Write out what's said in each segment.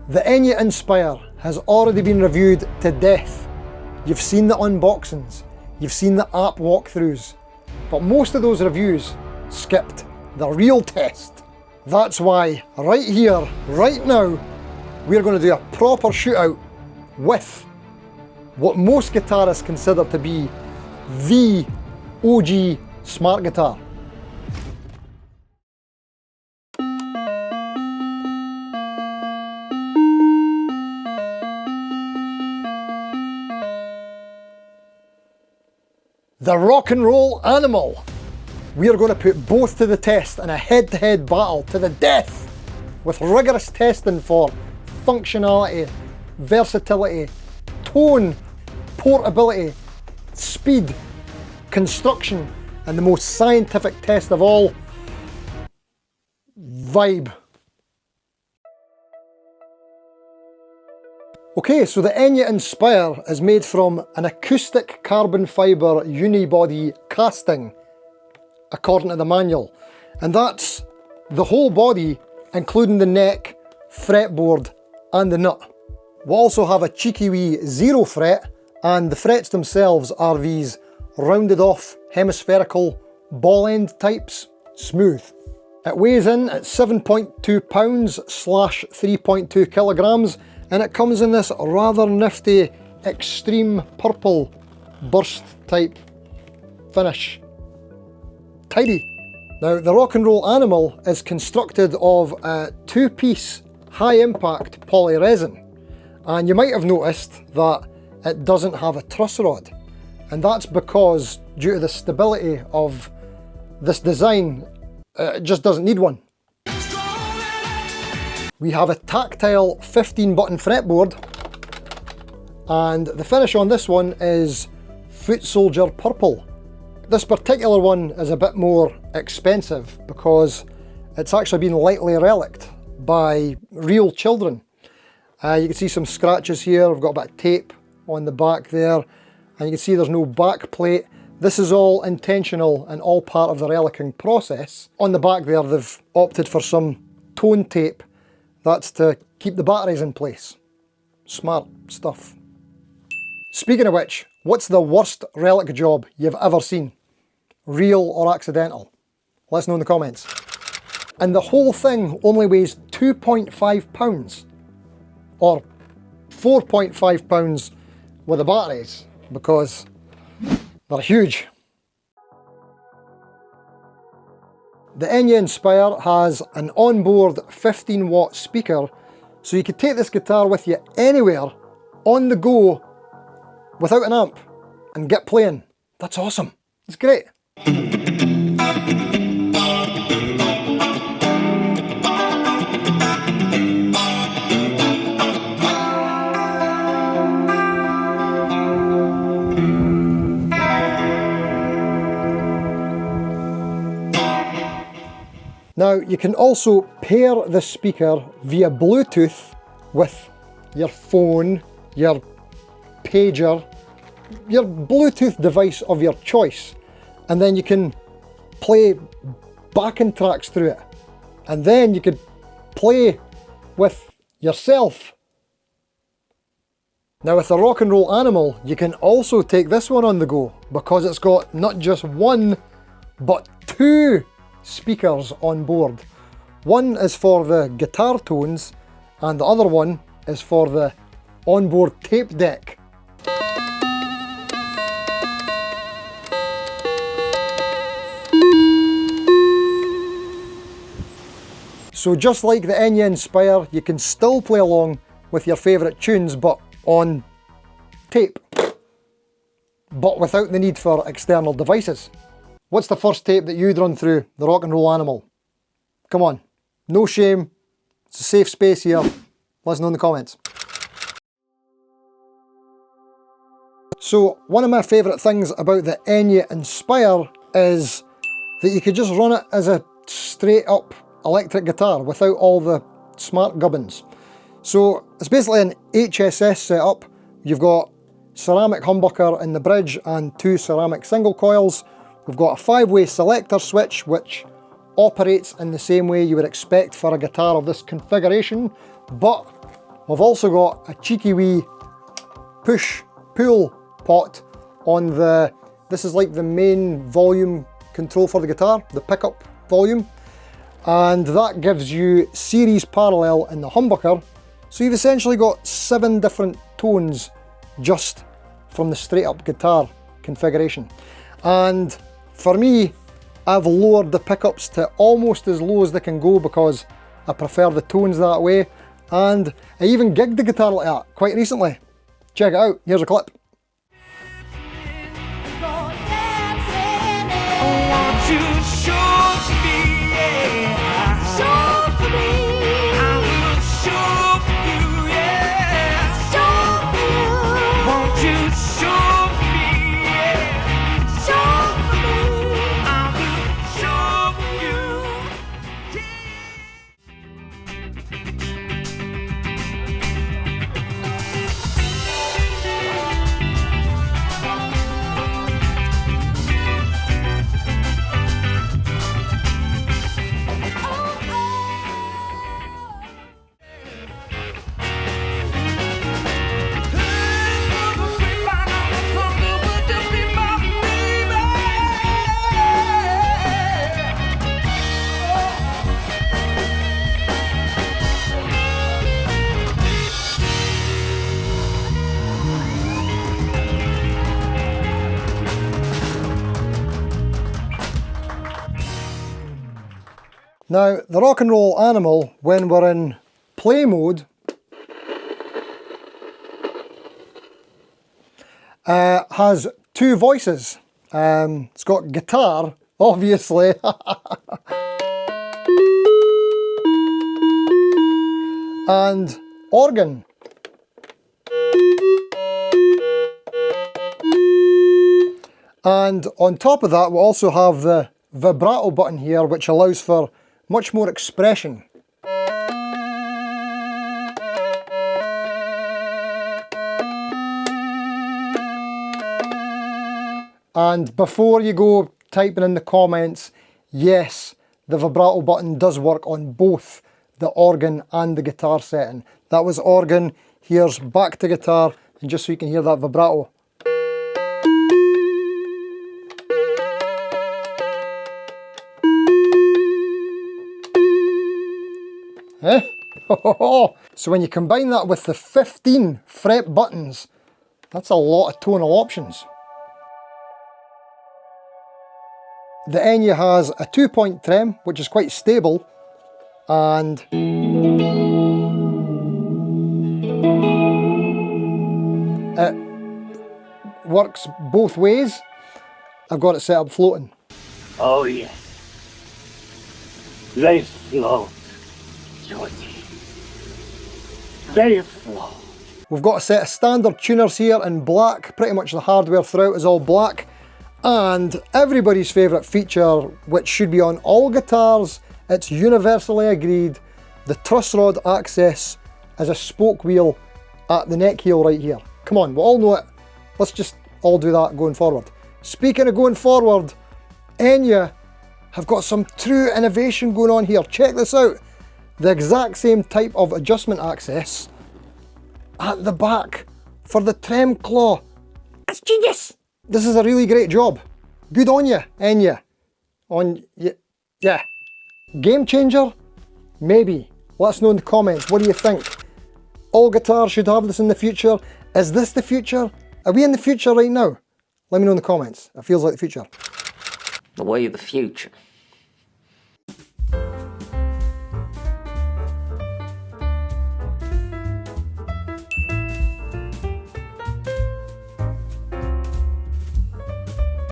The Enya Inspire has already been reviewed to death. You've seen the unboxings, you've seen the app walkthroughs, but most of those reviews skipped the real test. That's why right here, right now, we're going to do a proper shootout with what most guitarists consider to be the OG smart guitar. The rock and roll animal. We are going to put both to the test in a head-to-head battle to the death with rigorous testing for functionality, versatility, tone, portability, speed, construction, and the most scientific test of all, vibe. Okay, so the Enya Inspire is made from an acoustic carbon fibre unibody casting, according to the manual. And that's the whole body, including the neck, fretboard, and the nut. We also have a cheeky wee 0 fret, and the frets themselves are these rounded off hemispherical ball end types, smooth. It weighs in at 7.2 pounds / 3.2 kilograms, and it comes in this rather nifty extreme purple burst type finish. Tidy. Now the rock and roll animal is constructed of a 2-piece high impact poly resin, and you might have noticed that it doesn't have a truss rod, and that's because due to the stability of this design, it just doesn't need one. We have a tactile 15-button fretboard, and the finish on this one is Foot Soldier Purple. This particular one is a bit more expensive because it's actually been lightly relicked by real children. You can see some scratches here. I've got a bit of tape on the back there, and you can see there's no back plate. This is all intentional and all part of the relicking process. On the back there, they've opted for some tone tape. That's to keep the batteries in place. Smart stuff. Speaking of which, what's the worst relic job you've ever seen? Real or accidental? Let us know in the comments. And the whole thing only weighs 2.5 pounds, or 4.5 pounds with the batteries, because they're huge. The Enya Inspire has an onboard 15-watt speaker, so you could take this guitar with you anywhere, on the go, without an amp, and get playing. That's awesome. It's great. Now, you can also pair the speaker via Bluetooth with your phone, your pager, your Bluetooth device of your choice, and then you can play backing tracks through it. And then you could play with yourself. Now with the rock and roll animal, you can also take this one on the go, because it's got not just one, but 2 speakers on board. One is for the guitar tones, and the other one is for the onboard tape deck. So just like the Enya Inspire, you can still play along with your favourite tunes, but on tape, but without the need for external devices. What's the first tape that you'd run through the rock and roll animal? Come on, no shame, it's a safe space here. Let us know in the comments. So one of my favourite things about the Enya Inspire is that you could just run it as a straight up electric guitar without all the smart gubbins. So it's basically an HSS setup. You've got ceramic humbucker in the bridge and 2 ceramic single coils. We've got a 5-way selector switch, which operates in the same way you would expect for a guitar of this configuration, but We've also got a cheeky wee push-pull pot on the, this is like the main volume control for the guitar, the pickup volume. And that gives you series parallel in the humbucker. So you've essentially got 7 different tones just from the straight up guitar configuration. And for me, I've lowered the pickups to almost as low as they can go because I prefer the tones that way. And I even gigged the guitar like that quite recently. Check it out, here's a clip. Now, the rock and roll animal, when we're in play mode, has 2 voices. It's got guitar, obviously, and organ. And on top of that, we also have the vibrato button here, which allows for much more expression. And before you go typing in the comments, yes, the vibrato button does work on both the organ and the guitar setting. That was organ, here's back to guitar, and just so you can hear that vibrato. Eh? So when you combine that with the 15 fret buttons, that's a lot of tonal options. The Enya has a 2-point trem, which is quite stable, and it works both ways. I've got it set up floating. Oh yes, they float, Georgie. They float. We've got a set of standard tuners here in black. Pretty much the hardware throughout is all black. And everybody's favourite feature, which should be on all guitars, it's universally agreed, the truss rod access as a spoke wheel at the neck heel right here. Come on, we all know it. Let's just all do that going forward. Speaking of going forward, Enya have got some true innovation going on here. Check this out. The exact same type of adjustment access at the back for the trem claw. It's genius. This is a really great job. Good on you, Enya. Yeah. Game changer? Maybe. Let us know in the comments. What do you think? All guitars should have this in the future. Is this the future? Are we in the future right now? Let me know in the comments. It feels like the future. The way of the future.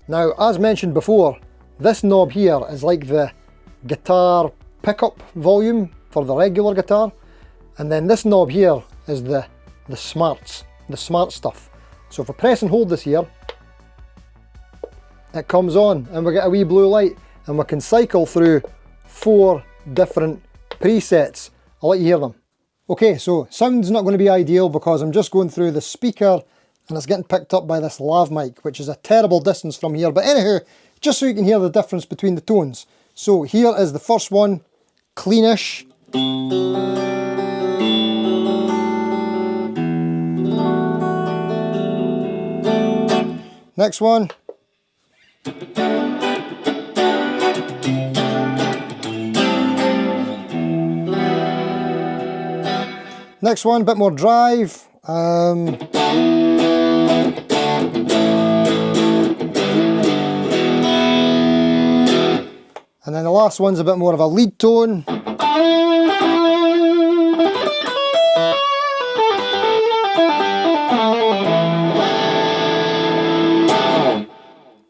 Now, as mentioned before, this knob here is like the guitar pickup volume for the regular guitar, and then this knob here is the smart stuff. So if I press and hold this here, it comes on and we get a wee blue light, and we can cycle through 4 different presets. I'll let you hear them. Okay, so sound's not going to be ideal because I'm just going through the speaker and it's getting picked up by this lav mic, which is a terrible distance from here. But anywho, just so you can hear the difference between the tones. So here is the first one, cleanish. Next one. Next one, bit more drive. And then the last one's a bit more of a lead tone.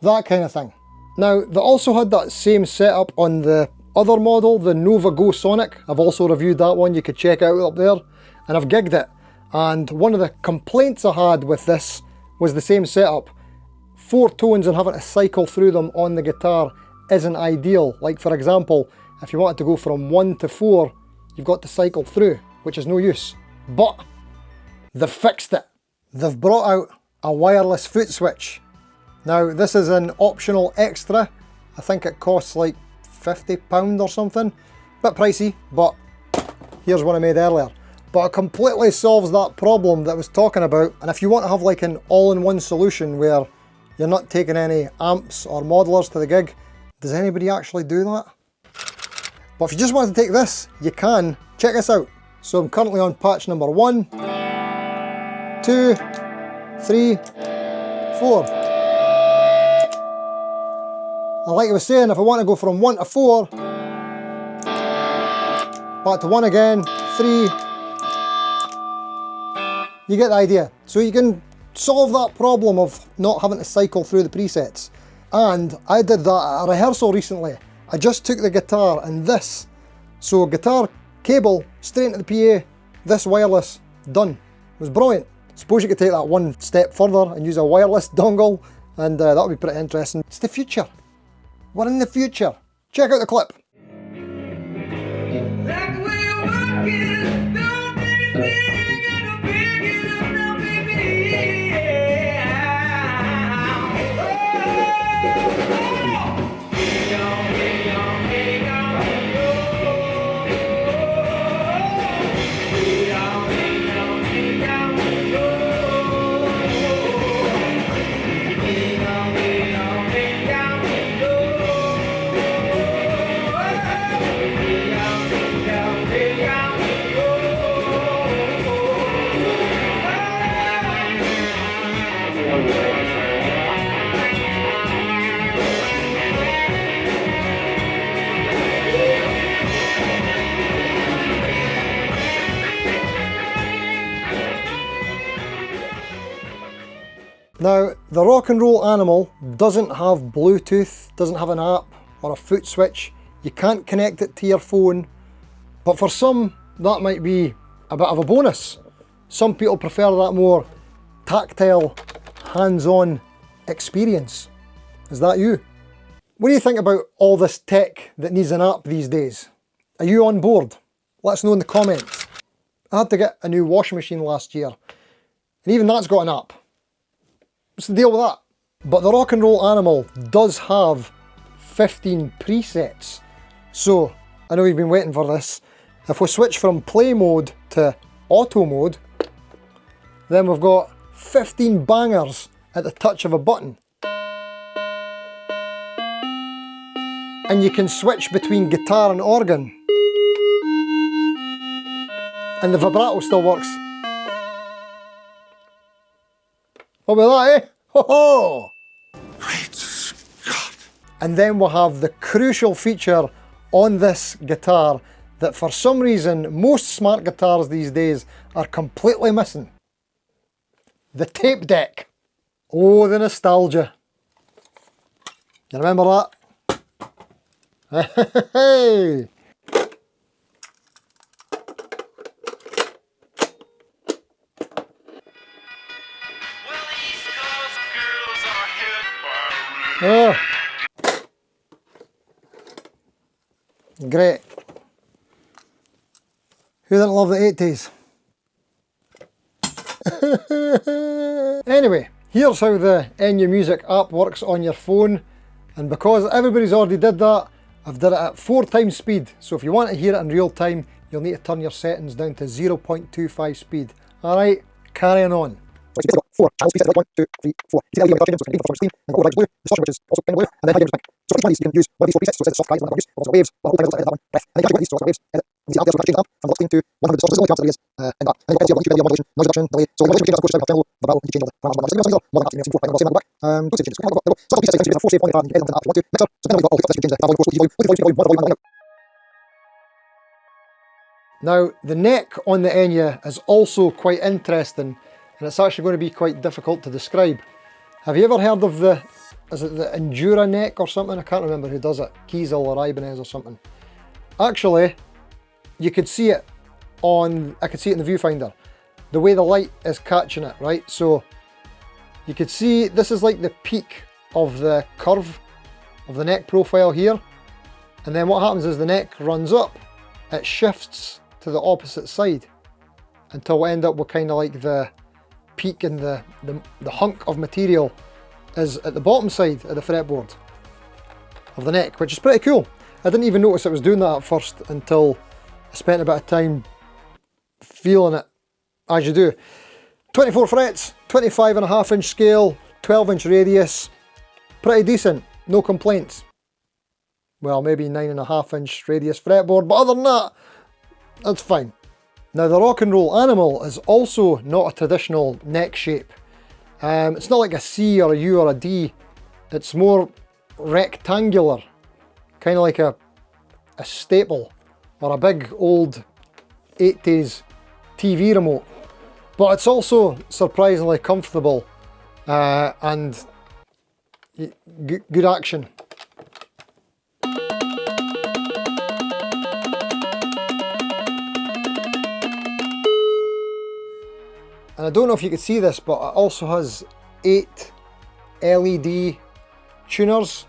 That kind of thing. Now, they also had that same setup on the other model, the Nova Go Sonic. I've also reviewed that one, you could check it out up there. And I've gigged it. And one of the complaints I had with this was the same setup. 4 tones and having to cycle through them on the guitar isn't ideal. Like for example, if you wanted to go from 1 to 4, you've got to cycle through, which is no use. But they've fixed it. They've brought out a wireless foot switch. Now this is an optional extra. I think it costs like £50 or something. Bit pricey, but here's one I made earlier. But it completely solves that problem that I was talking about. And if you want to have like an all-in-one solution where you're not taking any amps or modelers to the gig, does anybody actually do that? But if you just want to take this, you can. Check this out. So I'm currently on patch number 1, 2, 3, 4. And like I was saying, if I want to go from 1 to 4, back to 1 again, 3, you get the idea. So you can solve that problem of not having to cycle through the presets. And I did that at a rehearsal recently. I just took the guitar and this. So guitar, cable, straight into the PA, this wireless, done. It was brilliant. Suppose you could take that one step further and use a wireless dongle, and that would be pretty interesting. It's the future. We're in the future. Check out the clip. Now, the Rock and Roll Animal doesn't have Bluetooth, doesn't have an app or a foot switch. You can't connect it to your phone, but for some, that might be a bit of a bonus. Some people prefer that more tactile, hands-on experience. Is that you? What do you think about all this tech that needs an app these days? Are you on board? Let us know in the comments. I had to get a new washing machine last year, and even that's got an app. What's the deal with that? But the Rock and Roll Animal does have 15 presets. So, I know you've been waiting for this. If we switch from play mode to auto mode, then we've got 15 bangers at the touch of a button. And you can switch between guitar and organ. And the vibrato still works. What about that, eh? Ho ho! Great Scott! And then we'll have the crucial feature on this guitar that for some reason most smart guitars these days are completely missing. The tape deck. Oh, the nostalgia. You remember that? Hey! Oh. Great. Who didn't love the 80s? Anyway, here's how the Enya Music app works on your phone. And because everybody's already did that, I've done it at 4 times speed. So if you want to hear it in real time, you'll need to turn your settings down to 0.25 speed. Alright, carrying on. 4 channels, 3 sets of light, 1, 2, 3, 4. You see the LED on the touch engine, so it can be for screen, and the override is blue, the starting which is also kind of blue, and then high gain is pink. So each one of these you can use one of these 4 presets, so it says soft guides, one of waves, one of waves, one of that one, breath. And then you can use one of waves, edit. You see that there's a change amp from 16 to 100 distortion. There's only 2 amps that there is, and that. And then you can see modulation, noise reduction, delay. So when you change that, of course, you have general, vibrato, you can change all the parameters. More than happy to see 4 5 on the back. Go to changes. So that's the presets, you can 4 save on your and you can edit them if you want to. Mixer. So then we've got all the stuff you can change the volume, of course, volume, volume, volume, volume. Now, the neck on the Enya is also quite interesting, and it's actually going to be quite difficult to describe. Have you ever heard of is it the Endura neck or something? I can't remember who does it, Kiesel or Ibanez or something. Actually, you could see it I could see it in the viewfinder, the way the light is catching it, right? So, you could see this is like the peak of the curve of the neck profile here, and then what happens is the neck runs up, it shifts to the opposite side until we end up with kind of like the peak and the hunk of material is at the bottom side of the fretboard of the neck, which is pretty cool. I didn't even notice it was doing that at first until I spent a bit of time feeling it, as you do. 24 frets, 25.5 inch scale, 12 inch radius, pretty decent, no complaints. Well, maybe 9.5 inch radius fretboard, but other than that, that's fine. Now the rock and roll animal is also not a traditional neck shape. It's not like a C or a U or a D. It's more rectangular, kind of like a staple or a big old 80s TV remote. But it's also surprisingly comfortable and good action. And I don't know if you can see this, but it also has 8 LED tuners,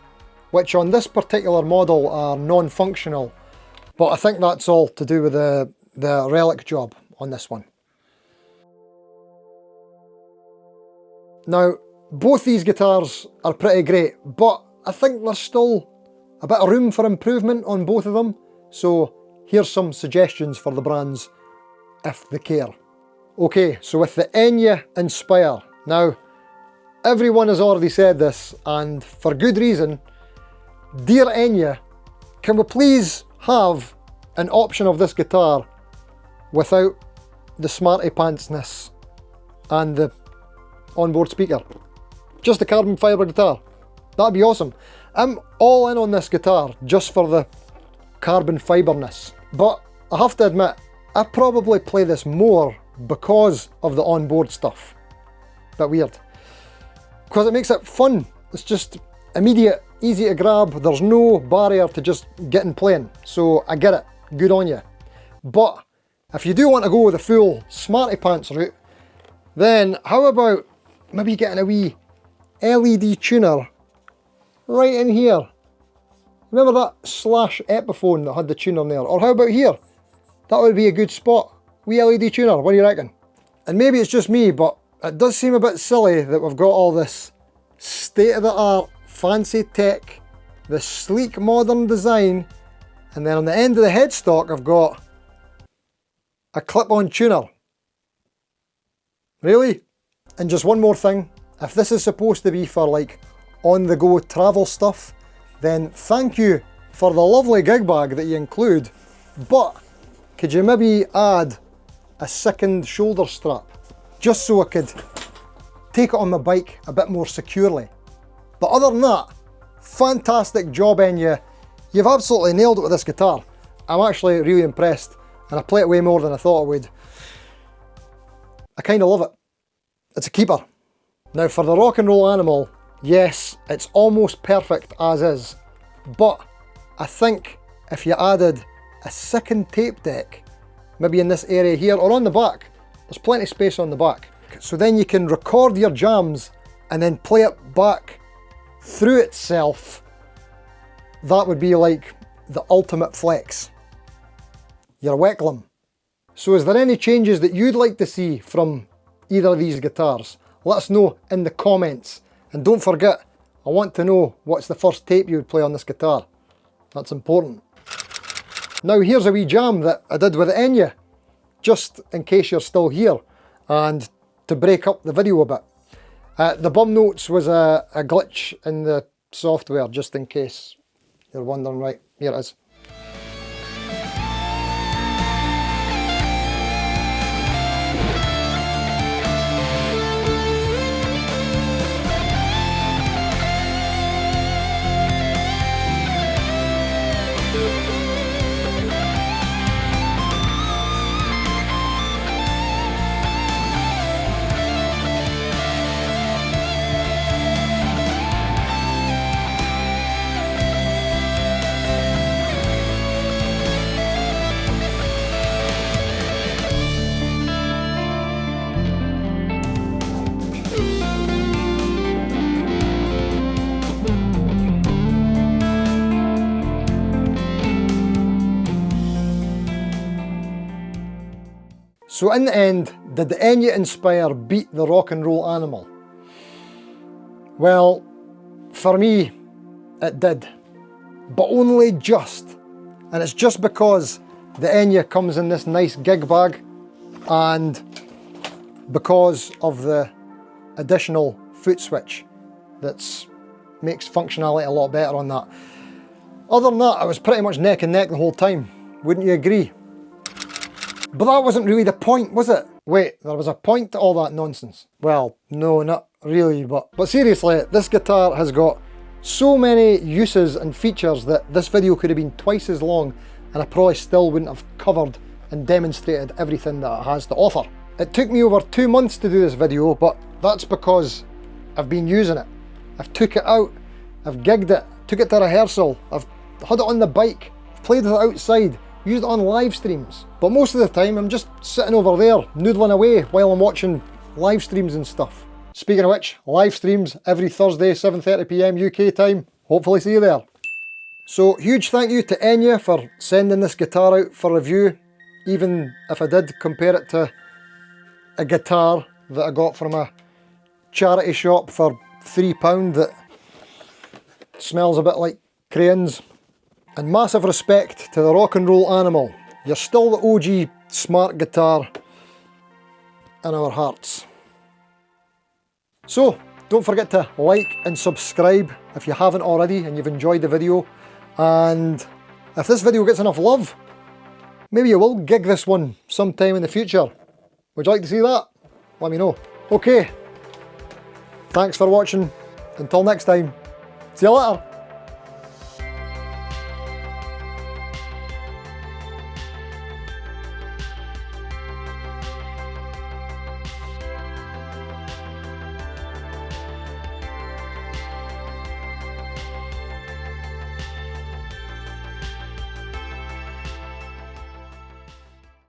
which on this particular model are non-functional. But I think that's all to do with the relic job on this one. Now, both these guitars are pretty great, but I think there's still a bit of room for improvement on both of them. So here's some suggestions for the brands, if they care. Okay, so with the Enya Inspire. Now, everyone has already said this, and for good reason. Dear Enya, can we please have an option of this guitar without the smarty pantsness and the onboard speaker? Just a carbon fibre guitar. That'd be awesome. I'm all in on this guitar just for the carbon fibreness. But I have to admit, I probably play this more because of the onboard stuff. Bit weird. Because it makes it fun. It's just immediate, easy to grab. There's no barrier to just getting playing. So I get it. Good on you. But if you do want to go with the full smarty pants route, then how about maybe getting a wee LED tuner right in here? Remember that Slash Epiphone that had the tuner there? Or how about here? That would be a good spot. Wee LED tuner, what do you reckon? And maybe it's just me, but it does seem a bit silly that we've got all this state-of-the-art fancy tech, this sleek modern design, and then on the end of the headstock I've got a clip-on tuner. Really? And just one more thing, if this is supposed to be for like on-the-go travel stuff, then thank you for the lovely gig bag that you include, but could you maybe add a second shoulder strap, just so I could take it on my bike a bit more securely. But other than that, fantastic job, Enya. You've absolutely nailed it with this guitar. I'm actually really impressed, and I play it way more than I thought I would. I kind of love it. It's a keeper. Now for the rock and roll animal, yes, it's almost perfect as is, but I think if you added a second tape deck, maybe in this area here or on the back, there's plenty of space on the back. So then you can record your jams and then play it back through itself. That would be like the ultimate flex. You're welcome. So is there any changes that you'd like to see from either of these guitars? Let us know in the comments. And don't forget, I want to know what's the first tape you would play on this guitar. That's important. Now here's a wee jam that I did with Enya, just in case you're still here, and to break up the video a bit. The bum notes was a glitch in the software, just in case you're wondering. Right, here it is. So in the end, did the Enya Inspire beat the rock and roll animal? Well, for me, it did. But only just. And it's just because the Enya comes in this nice gig bag and because of the additional Footswitch that makes functionality a lot better on that. Other than that, it was pretty much neck and neck the whole time. Wouldn't you agree? But that wasn't really the point, was it? Wait, there was a point to all that nonsense. Well, no, not really, but seriously, this guitar has got so many uses and features that this video could have been twice as long and I probably still wouldn't have covered and demonstrated everything that it has to offer. It took me over 2 months to do this video, but that's because I've been using it. I've took it out, I've gigged it, took it to rehearsal, I've had it on the bike, played with it outside, used it on live streams. But most of the time I'm just sitting over there noodling away while I'm watching live streams and stuff. Speaking of which, live streams every Thursday 7:30 PM UK time. Hopefully see you there. So huge thank you to Enya for sending this guitar out for review, even if I did compare it to a guitar that I got from a charity shop for £3 that smells a bit like crayons. And massive respect to the rock and roll animal. You're still the OG smart guitar in our hearts. So, don't forget to like and subscribe if you haven't already and you've enjoyed the video. And if this video gets enough love, maybe you will gig this one sometime in the future. Would you like to see that? Let me know. Okay, thanks for watching. Until next time, see you later.